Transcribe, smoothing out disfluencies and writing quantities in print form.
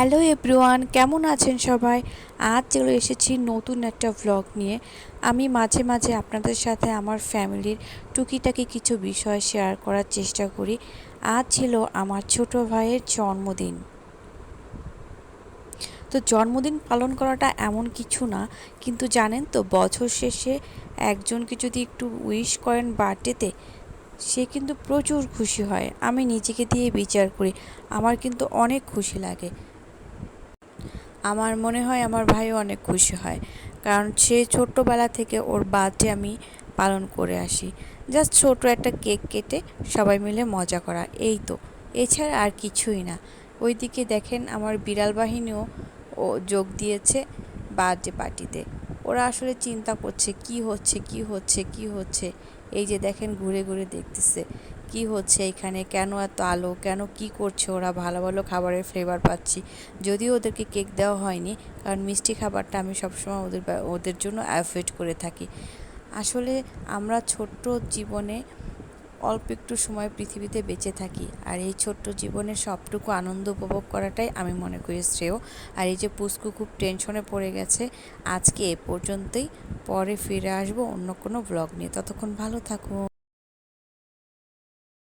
Hello everyone, কেমন আছেন সবাই? আজ চলে এসেছি নতুন একটা ভ্লগ নিয়ে। আমি মাঝে মাঝে আপনাদের সাথে আমার ফ্যামিলির টুকিটাকি কিছু বিষয় শেয়ার করার চেষ্টা করি। আজ ছিল আমার ছোট ভাইয়ের জন্মদিন। তো জন্মদিন পালন করাটা এমন কিছু না, কিন্তু জানেন তো, বছর শেষে একজনকে যদি একটু উইশ করেন বার্থডেতে, সে কিন্তু প্রচুর খুশি হয়। আমি নিজেকে দিয়ে বিচার করি, আমার কিন্তু অনেক খুশি লাগে। আমার মনে হয় আমার ভাইও অনেক খুশি হয়, কারণ সে ছোট্টবেলা থেকে ওর বার্থডে আমি পালন করে আসি। জাস্ট ছোট একটা কেক কেটে সবাই মিলে মজা করা, এই তো, এছাড়া আর কিছুই না। ওইদিকে দেখেন আমার বিড়াল বাহিনীও যোগ দিয়েছে বার্থডে পার্টিতে। ওরা আসলে চিন্তা করছে কি হচ্ছে কি হচ্ছে কি হচ্ছে। এই যে দেখেন ঘুরে ঘুরে দেখতেছে কি হচ্ছে এখানে, কেন এত আলো, কেন কি করছে ওরা। ভালো ভালো খাবারের ফ্লেভার পাচ্ছি, যদিও ওদেরকে কেক দেওয়া হয়নি, কারণ মিষ্টি খাবারটা আমি সবসময় ওদের জন্য অ্যাভয়েড করে থাকি। আসলে আমরা ছোট্ট জীবনে অল্প একটু সময় পৃথিবীতে বেঁচে থাকি, আর এই ছোট্ট জীবনে সবটুকু আনন্দ উপভোগ করাটাই আমি মনে করি শ্রেয়। আর এই যে পুস্কু খুব টেনশনে পড়ে গেছে, আজকে এ পর্যন্তই। পরে ফিরে আসবো অন্য কোনো ব্লগ নিয়ে। ততক্ষণ ভালো থাকুন।